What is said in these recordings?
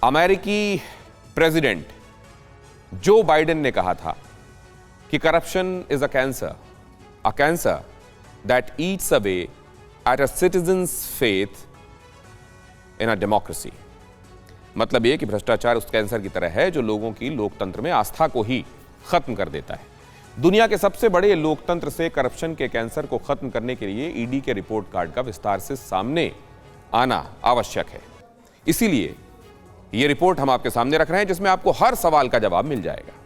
अमेरिकी president Joe Biden ने कहा था कि corruption is a cancer that eats away at a citizens faith in a democracy. मतलब यह कि भ्रष्टाचार उस कैंसर की तरह है जो लोगों की लोकतंत्र में आस्था को ही खत्म कर देता है। दुनिया के सबसे बड़े लोकतंत्र से करप्शन के कैंसर को खत्म करने के लिए ईडी के रिपोर्ट कार्ड का विस्तार से सामने आना आवश्यक है। इसीलिए यह रिपोर्ट हम आपके सामने रख रहे हैं, जिसमें आपको हर सवाल का जवाब मिल जाएगा।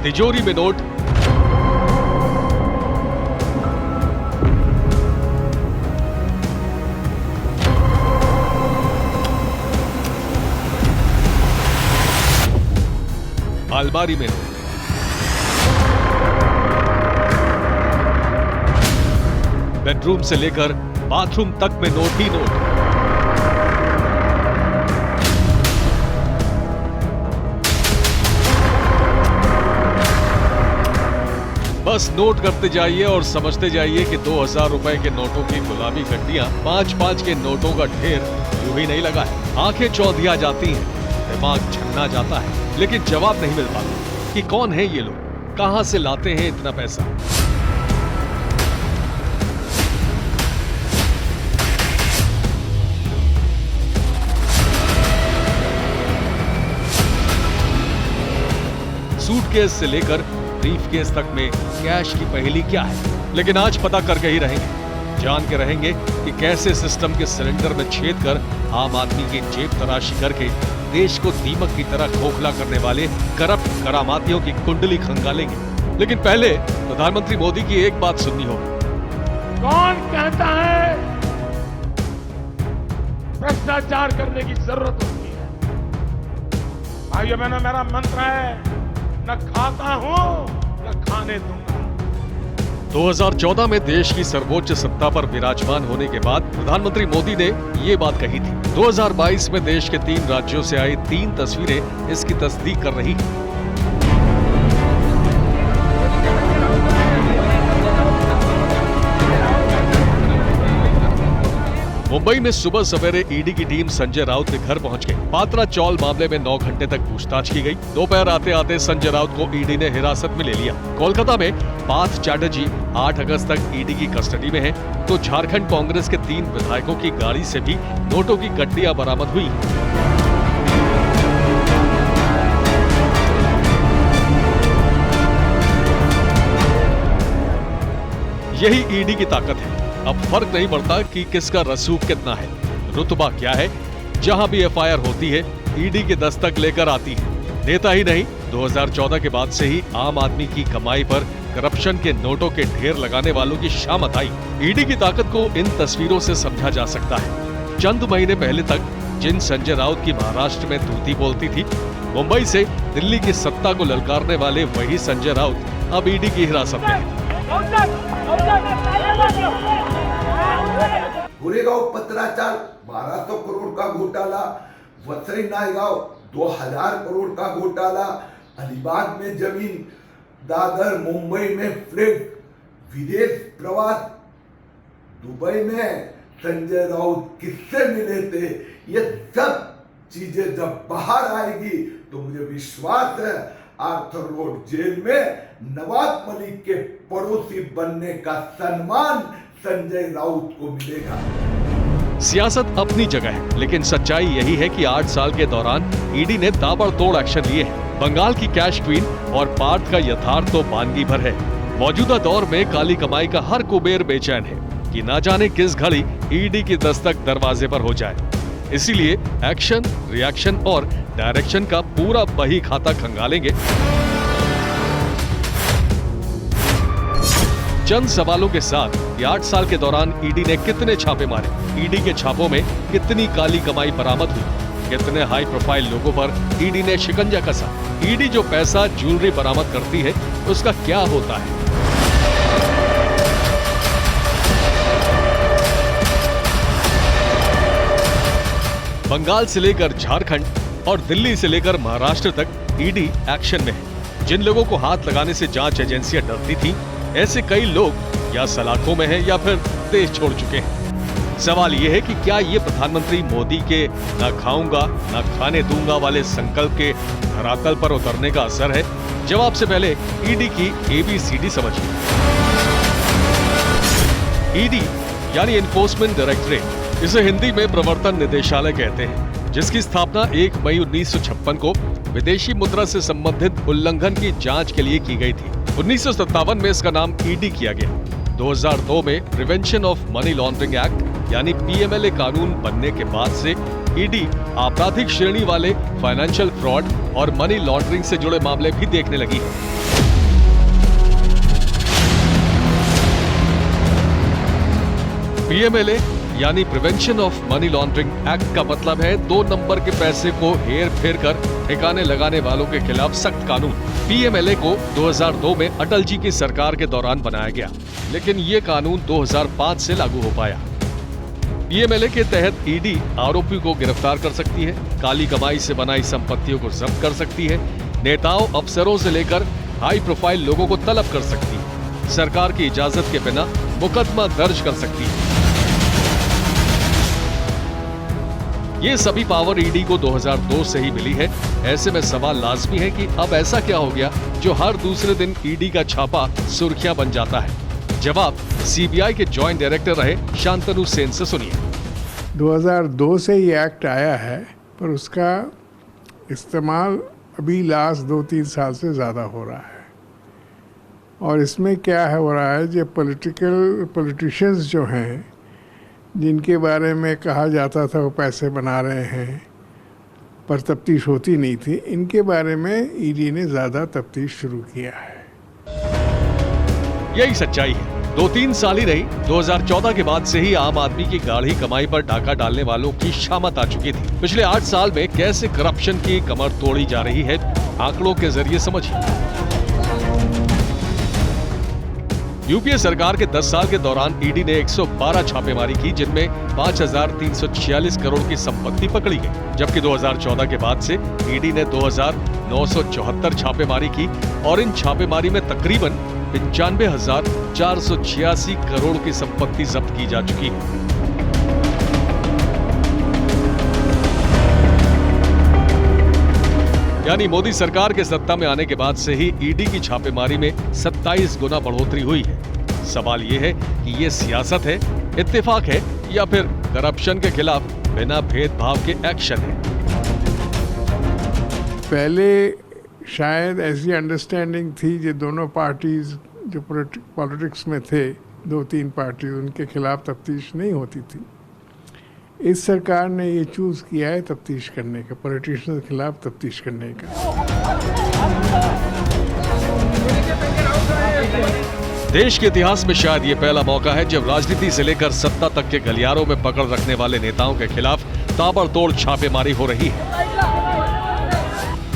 तिजोरी में नोट, अलमारी में नोट, बेडरूम से लेकर बाथरूम तक में नोट ही नोट। बस नोट करते जाइए और समझते जाइए कि 2000 रुपए के नोटों की गुलाबी गड्डियां 5-5 के नोटों का ढेर यूं ही नहीं लगा है। आंखें चौंधिया जाती हैं, दिमाग छन्ना जाता है, लेकिन जवाब नहीं मिल पाता कि कौन है ये लोग, कहां से लाते हैं इतना पैसा। सूटकेस से लेकर ब्रीफकेस तक में कैश की पहेली क्या है, लेकिन आज पता करके ही रहेंगे। जान के रहेंगे कि कैसे सिस्टम के सिलेंडर में छेद कर आम आदमी की जेब तराशी करके देश को दीमक की तरह खोखला करने वाले करप्ट करामातियों की कुंडली खंगालेंगे। लेकिन पहले प्रधानमंत्री मोदी की एक बात सुननी होगी। कौन कहता है भ्रष्टाचार करने की जरूरत होती है? भाइयों बहनों, मेरा मंत्र है, न खाता हूं न खाने दूंगा। 2014 में देश की सर्वोच्च सत्ता पर विराजमान होने के बाद प्रधानमंत्री मोदी ने ये बात कही थी। 2022 में देश के 3 राज्यों से आई 3 तस्वीरें इसकी तस्दीक कर रही हैं। मुंबई में सुबह सवेरे ईडी की टीम संजय राउत के घर पहुंच गई। पात्रा चौल मामले में 9 घंटे तक पूछताछ की गई। दोपहर आते आते संजय राउत को ईडी ने हिरासत में ले लिया। कोलकाता में पार्थ चैटर्जी 8 अगस्त तक ईडी की कस्टडी में है, तो झारखंड कांग्रेस के 3 विधायकों की गाड़ी से भी नोटों की गड्डियां बरामद हुई। यही ईडी की ताकत है। अब फर्क नहीं पड़ता कि किसका रसूख कितना है, रुतबा क्या है। जहां भी एफआईआर होती है, ईडी की दस्तक लेकर आती है। नेता ही नहीं, 2014 के बाद से ही आम आदमी की कमाई पर करप्शन के नोटों के ढेर लगाने वालों की शामत आई। ईडी की ताकत को इन तस्वीरों से समझा जा सकता है। चंद महीने पहले तक जिन संजय राउत की महाराष्ट्र में तूती बोलती थी, मुंबई से दिल्ली की सत्ता को ललकारने वाले वही संजय राउत अब ईडी की हिरासत में। गोरेगाव पत्राचार 1200 करोड़ का घोटाला, वसई नायगांव 2000 करोड़ का घोटाला, अलीबाग में जमीन, दादर मुंबई में फ्लैट, विदेश प्रवास, दुबई में संजय राउत किससे मिले थे, ये सब चीजें जब बाहर आएगी तो मुझे विश्वास है आर्थर रोड जेल में नवाब मलिक के पड़ोसी बनने का सम्मान संजय राउत को मिलेगा। सियासत अपनी जगह है, लेकिन सच्चाई यही है कि 8 साल के दौरान ईडी ने ताबड़तोड़ एक्शन लिए हैं। बंगाल की कैश क्वीन और पार्थ का यथार्थ तो वानगी भर है। मौजूदा दौर में काली कमाई का हर कुबेर बेचैन है कि ना जाने किस घड़ी ईडी की दस्तक दरवाजे पर हो जाए। इसीलिए एक्शन, रिएक्शन और डायरेक्शन का पूरा बही खाता खंगालेंगे। चंद सवालों के साथ कि 8 साल के दौरान ईडी ने कितने छापे मारे, ईडी के छापों में कितनी काली कमाई बरामद हुई, कितने हाई प्रोफाइल लोगों पर ईडी ने शिकंजा कसा? ईडी जो पैसा ज्वेलरी बरामद करती है उसका क्या होता है? बंगाल से लेकर झारखंड और दिल्ली से लेकर महाराष्ट्र तक ईडी एक्शन में है। जिन लोगों को हाथ लगाने से जांच एजेंसियां डरती थी, ऐसे कई लोग या सलाखों में हैं या फिर देश छोड़ चुके हैं। सवाल यह है कि क्या ये प्रधानमंत्री मोदी के ना खाऊंगा ना खाने दूंगा वाले संकल्प के धरातल पर उतरने का असर है? जवाब से पहले ईडी की ABCD समझिए। ईडी यानी एनफोर्समेंट डायरेक्टरेट, इसे हिंदी में प्रवर्तन निदेशालय कहते हैं, जिसकी स्थापना 1 मई 1956 को विदेशी मुद्रा से संबंधित उल्लंघन की जांच के लिए की गई थी। 1957 में इसका नाम ईडी किया गया। 2002 में prevention of money laundering act यानी PMLA कानून बनने के बाद से ईडी आपराधिक श्रेणी वाले फाइनेंशियल फ्रॉड और मनी लॉन्ड्रिंग से जुड़े मामले भी देखने लगी है। PMLA यानी prevention of money laundering act का मतलब है 2 नंबर के पैसे को हेर फेर कर ठिकाने लगाने वालों के खिलाफ सख्त कानून। PMLA को 2002 में अटल जी की सरकार के दौरान बनाया गया, लेकिन ये कानून 2005 से लागू हो पाया। PMLA के तहत ईडी आरोपी को गिरफ्तार कर सकती है, काली कमाई से बनाई संपत्तियों को जब्त कर सकती है, नेताओं अफसरों से लेकर हाई प्रोफाइल लोगों को तलब कर सकती है, सरकार की इजाजत के बिना मुकदमा दर्ज कर सकती है। ये सभी पावर ईडी को 2002 से ही मिली है। ऐसे में सवाल लाजमी है कि अब ऐसा क्या हो गया जो हर दूसरे दिन ईडी का छापा सुर्खियां बन जाता है? जवाब CBI के जॉइंट डायरेक्टर रहे शांतनु सेन से सुनिए। 2002 से ये एक्ट आया है, पर उसका इस्तेमाल अभी लास्ट 2-3 साल से ज़्यादा हो रहा है। और इसमें क्या है हो रहा है, जो पॉलिटिशियंस जो हैं, जिनके बारे में कहा जाता था वो पैसे बना रहे हैं पर तफ्तीश होती नहीं थी, इनके बारे में ईडी ने ज़्यादा तफ्तीश शुरू किया है। यही सच्चाई है। 2-3 साल ही नहीं, 2014 के बाद से ही आम आदमी की गाढ़ी कमाई पर डाका डालने वालों की शामत आ चुकी थी। पिछले 8 साल में कैसे करप्शन की कमर तोड़ी जा रही है, आंकड़ों के जरिए समझिए। यूपीए सरकार के 10 साल के दौरान ईडी ने 112 छापेमारी की, जिनमें 5,346 करोड़ की संपत्ति पकड़ी गई, जबकि 2014 के बाद से ईडी ने 2,974 छापेमारी की और इन छापेमारी में तकरीबन 95,486 करोड़ की संपत्ति जब्त की जा चुकी है। यानी मोदी सरकार के सत्ता में आने के बाद से ही ईडी की छापेमारी में 27 गुना बढ़ोतरी हुई है। सवाल यह है कि ये सियासत है, इत्तेफाक है या फिर करप्शन के खिलाफ बिना भेदभाव के एक्शन है? पहले शायद ऐसी अंडरस्टैंडिंग थी जो दोनों पार्टीज जो पॉलिटिक्स में थे, 2-3 पार्टी, उनके खिलाफ तफ्तीश नहीं होती थी। इस सरकार ने ये चूज किया है तफ्तीश करने का, पॉलिटिशियंस के खिलाफ तफ्तीश करने का। देश के इतिहास में शायद ये पहला मौका है जब राजनीति से लेकर सत्ता तक के गलियारों में पकड़ रखने वाले नेताओं के खिलाफ ताबड़तोड़ छापेमारी हो रही है।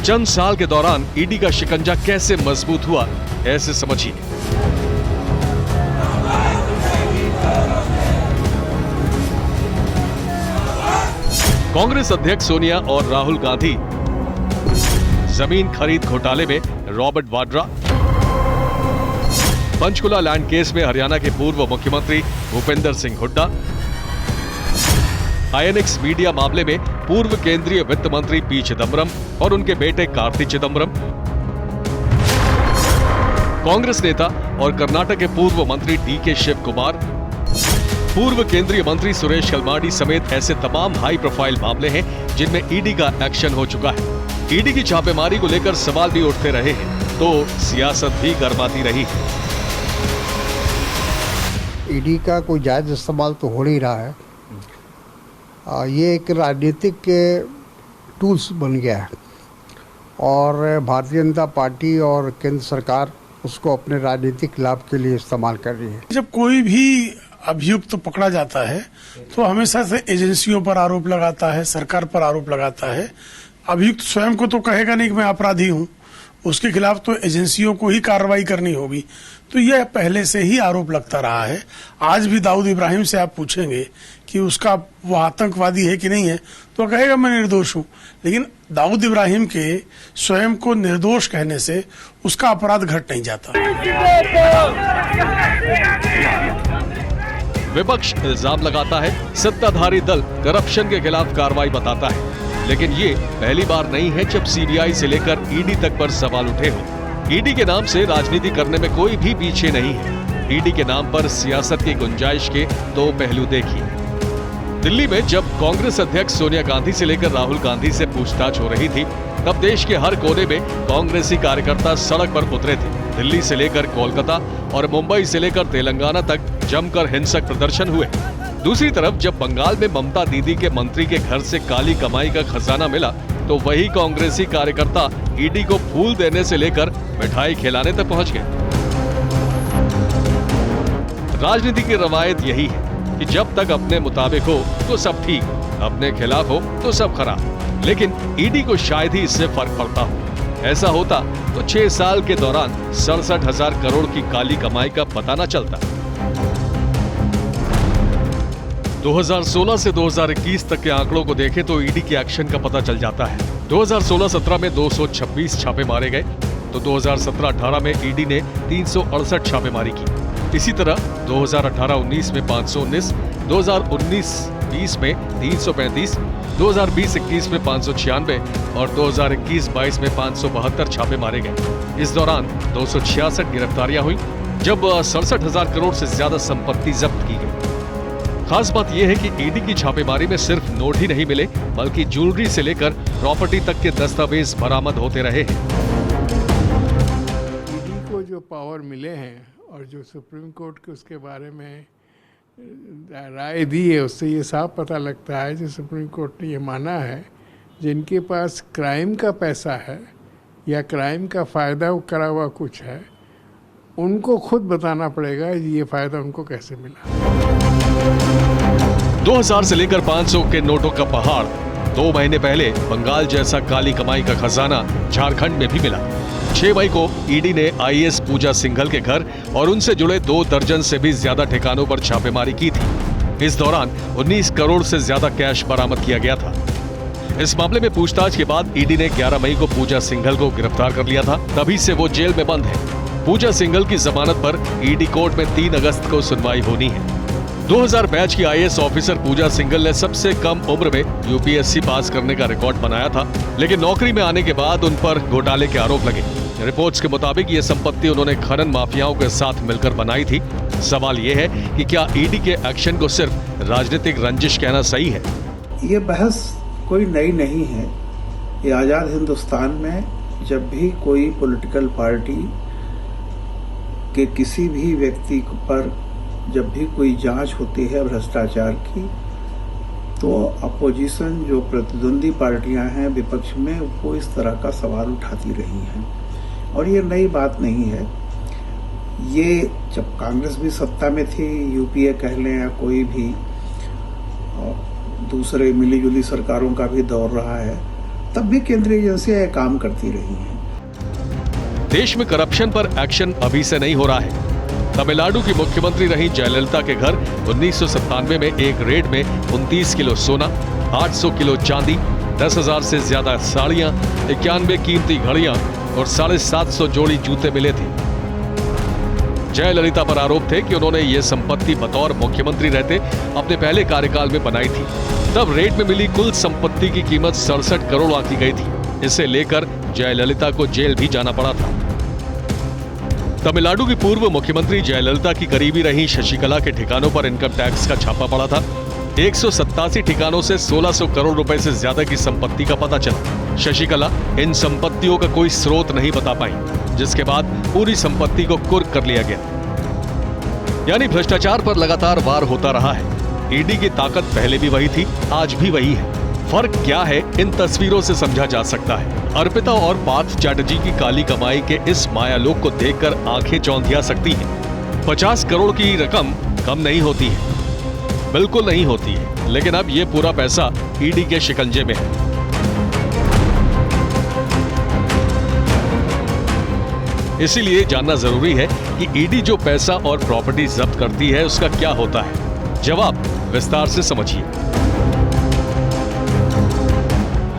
चंद साल के दौरान ईडी का शिकंजा कैसे मजबूत हुआ, ऐसे समझिए। कांग्रेस अध्यक्ष सोनिया और राहुल गांधी, जमीन खरीद घोटाले में Robert Vadra, Panchkula land case में हरियाणा के पूर्व मुख्यमंत्री भूपेंद्र सिंह हुड्डा, INX मीडिया मामले में पूर्व केंद्रीय वित्त मंत्री पी चिदम्बरम और उनके बेटे कार्ति चिदम्बरम, कांग्रेस नेता और कर्नाटक के पूर्व मंत्री DK शिव कुमार, पूर्व केंद्रीय मंत्री सुरेश कलमाडी समेत ऐसे तमाम हाई प्रोफाइल मामले हैं जिनमें ईडी का एक्शन हो चुका है। ईडी की छापेमारी को लेकर सवाल भी उठते रहे हैं, तो सियासत भी गर्माती रही है। ईडी का कोई जायज़ इस्तेमाल तो हो नहीं रहा है। ये एक राजनीतिक टूल्स बन गया है और भारतीय जनता पार्टी और केंद्र सरकार उसको अपने राजनीतिक लाभ के लिए इस्तेमाल कर रही है। जब कोई भी अभियुक्त पकड़ा जाता है तो हमेशा से एजेंसियों पर आरोप लगाता है, सरकार पर आरोप लगाता है। अभियुक्त स्वयं को तो कहेगा नहीं कि मैं अपराधी हूं, उसके खिलाफ तो एजेंसियों को ही कार्रवाई करनी होगी। तो यह पहले से ही आरोप लगता रहा है। आज भी दाऊद इब्राहिम से आप पूछेंगे कि उसका वो आतंकवादी है कि नहीं है, तो कहेगा मैं निर्दोष हूं। लेकिन दाऊद इब्राहिम के स्वयं को निर्दोष कहने से उसका अपराध घट नहीं जाता। विपक्ष इल्जाम लगाता है सत्ताधारी दल करप्शन के खिलाफ कार्रवाई बताता है, लेकिन ये पहली बार नहीं है जब सीबीआई से लेकर ईडी तक पर सवाल उठे हो। ईडी के नाम से राजनीति करने में कोई भी पीछे नहीं है। ईडी के नाम पर सियासत की गुंजाइश के दो पहलू देखिए। दिल्ली में जब कांग्रेस अध्यक्ष सोनिया गांधी से लेकर राहुल गांधी से पूछताछ हो रही थी, तब देश के हर कोने में कांग्रेसी कार्यकर्ता सड़क पर उतरे थे। दिल्ली से लेकर कोलकाता और मुंबई से लेकर तेलंगाना तक जमकर हिंसक प्रदर्शन हुए। दूसरी तरफ जब बंगाल में ममता दीदी के मंत्री के घर से काली कमाई का खजाना मिला, तो वही कांग्रेसी कार्यकर्ता ईडी को फूल देने से लेकर मिठाई खिलाने तक पहुंच गए। राजनीति की रवायत यही है कि जब तक अपने मुताबिक हो तो सब ठीक, अपने खिलाफ हो तो सब खराब। लेकिन ईडी को शायद ही इससे फर्क पड़ता हो। ऐसा होता तो 6 साल के दौरान 67,000 करोड़ की काली कमाई का पता न चलता। 2016 से 2021 तक के आंकड़ों को देखें तो ईडी के एक्शन का पता चल जाता है। 2016-17 में 226 छापे मारे गए, तो 2017-18 में ईडी ने 368 छापेमारी की। इसी तरह 2018-19 में 519, 2019-20 में 335, 2020-21 में 596 और 2021-22 में 572 छापे मारे गए। इस दौरान 266 गिरफ्तारियां हुई, जब 67,000 करोड़ से ज्यादा संपत्ति जब्त की गई। खास बात यह है कि ईडी की छापेमारी में सिर्फ नोट ही नहीं मिले, बल्कि ज्वेलरी से लेकर प्रॉपर्टी तक के दस्तावेज बरामद होते रहे हैं। ईडी को जो पावर मिले हैं और जो सुप्रीम कोर्ट के उसके बारे में राय दी है, उससे ये साफ पता लगता है, जो सुप्रीम कोर्ट ने ये माना है, जिनके पास क्राइम का पैसा है या क्राइम का फ़ायदा करा हुआ कुछ है, उनको खुद बताना पड़ेगा ये फ़ायदा उनको कैसे मिला। 2000 से लेकर 500 के नोटों का पहाड़ 2 महीने पहले बंगाल जैसा काली कमाई का खजाना झारखंड में भी मिला। 6 मई को ईडी ने आईएएस पूजा सिंघल के घर और उनसे जुड़े 2 दर्जन से भी ज्यादा ठिकानों पर छापेमारी की थी। इस दौरान 19 करोड़ से ज्यादा कैश बरामद किया गया था। इस मामले में पूछताछ के बाद ईडी ने 11 मई को पूजा सिंघल को गिरफ्तार कर लिया था। तभी से वो जेल में बंद है। पूजा सिंघल की जमानत पर ईडी कोर्ट में 3 अगस्त को सुनवाई होनी है। 2000 बैच की आईएएस ऑफिसर पूजा सिंघल ने सबसे कम उम्र में यूपीएससी पास करने का रिकॉर्ड बनाया था, लेकिन नौकरी में आने के बाद उन पर घोटाले के आरोप लगे। रिपोर्ट्स के मुताबिक ये संपत्ति उन्होंने खनन माफियाओं के साथ मिलकर बनाई थी। सवाल ये है कि क्या ईडी के एक्शन को सिर्फ राजनीतिक रंजिश कहना सही है? ये बहस कोई नई नहीं है। ये आज़ाद हिंदुस्तान में जब भी कोई पॉलिटिकल पार्टी के किसी भी व्यक्ति पर जब भी कोई जांच होती है भ्रष्टाचार की, तो अपोजिशन जो प्रतिद्वंदी पार्टियां हैं विपक्ष में, वो इस तरह का सवाल उठाती रही हैं। और ये नई बात नहीं है। ये जब कांग्रेस भी सत्ता में थी, यूपीए कह लें या कोई भी दूसरे मिली-जुली सरकारों का भी दौर रहा है, तब भी केंद्रीय एजेंसियां काम करती रही हैं। देश में करप्शन पर एक्शन अभी से नहीं हो रहा है। तमिलनाडु की मुख्यमंत्री रही जयललिता के घर 1997 में एक रेड में 29 किलो सोना, 800 किलो चांदी, 10,000 से ज्यादा साड़ियां, 91 कीमती घड़ियां और 750 जोड़ी जूते मिले थे। जयललिता पर आरोप थे कि उन्होंने ये संपत्ति बतौर मुख्यमंत्री रहते अपने पहले कार्यकाल में बनाई थी। तब रेड में मिली कुल संपत्ति की कीमत 67 करोड़ आंकी गई थी। इसे लेकर जयललिता को जेल भी जाना पड़ा था। तमिलनाडु की पूर्व मुख्यमंत्री जयललिता की करीबी रही शशिकला के ठिकानों पर इनकम टैक्स का छापा पड़ा था। 187 ठिकानों से 1600 करोड़ रुपए से ज्यादा की संपत्ति का पता चला। शशिकला इन संपत्तियों का कोई स्रोत नहीं बता पाई, जिसके बाद पूरी संपत्ति को कुर्क कर लिया गया। यानी भ्रष्टाचार पर लगातार वार होता रहा है। ईडी की ताकत पहले भी वही थी, आज भी वही है। फर्क क्या है, इन तस्वीरों से समझा जा सकता है। अर्पिता और पार्थ चैटर्जी की काली कमाई के इस मायालोक को देखकर आंखें चौंधिया सकती हैं। 50 करोड़ की रकम कम नहीं होती है, बिल्कुल नहीं होती है। लेकिन अब ये पूरा पैसा ईडी के शिकंजे में है। इसीलिए जानना जरूरी है कि ईडी जो पैसा और प्रॉपर्टी जब्त करती है उसका क्या होता है। जवाब विस्तार से समझिए।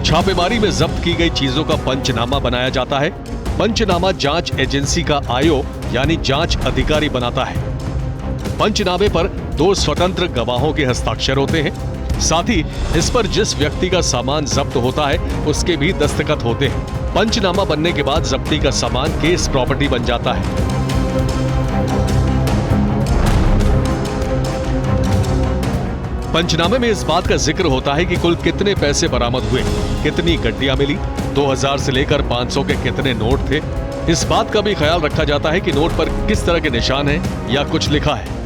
छापेमारी में जब्त की गई चीजों का पंचनामा बनाया जाता है। पंचनामा जांच एजेंसी का आईओ यानी जांच अधिकारी बनाता है। पंचनामे पर 2 स्वतंत्र गवाहों के हस्ताक्षर होते हैं। साथ ही इस पर जिस व्यक्ति का सामान जब्त होता है उसके भी दस्तखत होते हैं। पंचनामा बनने के बाद जब्ती का सामान केस प्रॉपर्टी बन जाता है। पंचनामे में इस बात का जिक्र होता है कि कुल कितने पैसे बरामद हुए, कितनी गड्डियां मिली, 2000 से लेकर 500 के कितने नोट थे। इस बात का भी ख्याल रखा जाता है कि नोट पर किस तरह के निशान हैं या कुछ लिखा है।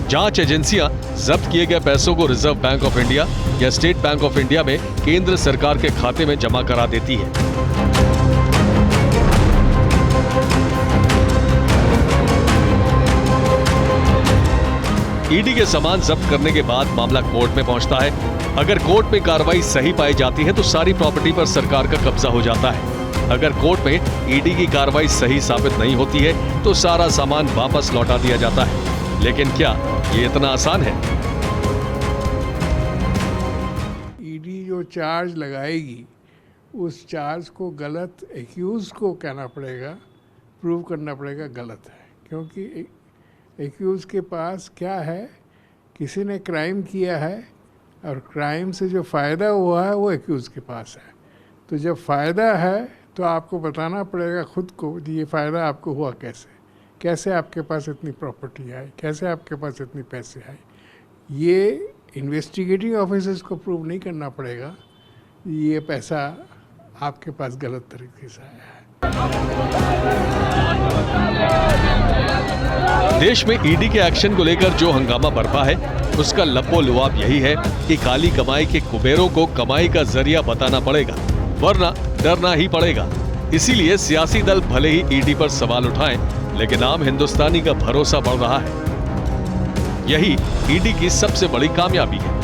जांच एजेंसियां जब्त किए गए पैसों को रिजर्व बैंक ऑफ इंडिया या स्टेट बैंक ऑफ इंडिया में केंद्र सरकार के खाते में जमा करा देती है। ईडी के सामान जब्त करने के बाद मामला कोर्ट में पहुंचता है। अगर कोर्ट में कार्रवाई सही पाई जाती है तो सारी प्रॉपर्टी पर सरकार का कब्जा हो जाता है। अगर कोर्ट में ईडी की कार्रवाई सही साबित नहीं होती है तो सारा सामान वापस लौटा दिया जाता है। लेकिन क्या ये इतना आसान है? ईडी जो चार्ज लगाएगी उस चार्ज को गलत एक्यूज को कहना पड़ेगा, प्रूव करना पड़ेगा गलत है। क्योंकि एक्यूज के पास क्या है, किसी ने क्राइम किया है और क्राइम से जो फ़ायदा हुआ है वो एक्यूज के पास है। तो जब फ़ायदा है तो आपको बताना पड़ेगा खुद को ये फ़ायदा आपको हुआ कैसे आपके पास इतनी प्रॉपर्टी आई, कैसे आपके पास इतने पैसे आए। ये इन्वेस्टिगेटिंग ऑफिसर्स को प्रूव नहीं करना पड़ेगा ये पैसा आपके पास गलत तरीके से आया है। देश में ईडी के एक्शन को लेकर जो हंगामा बरपा है उसका लब्बो-लुआब यही है कि काली कमाई के कुबेरों को कमाई का जरिया बताना पड़ेगा, वरना डरना ही पड़ेगा। इसीलिए सियासी दल भले ही ईडी पर सवाल उठाएं, लेकिन आम हिंदुस्तानी का भरोसा बढ़ रहा है। यही ईडी की सबसे बड़ी कामयाबी है।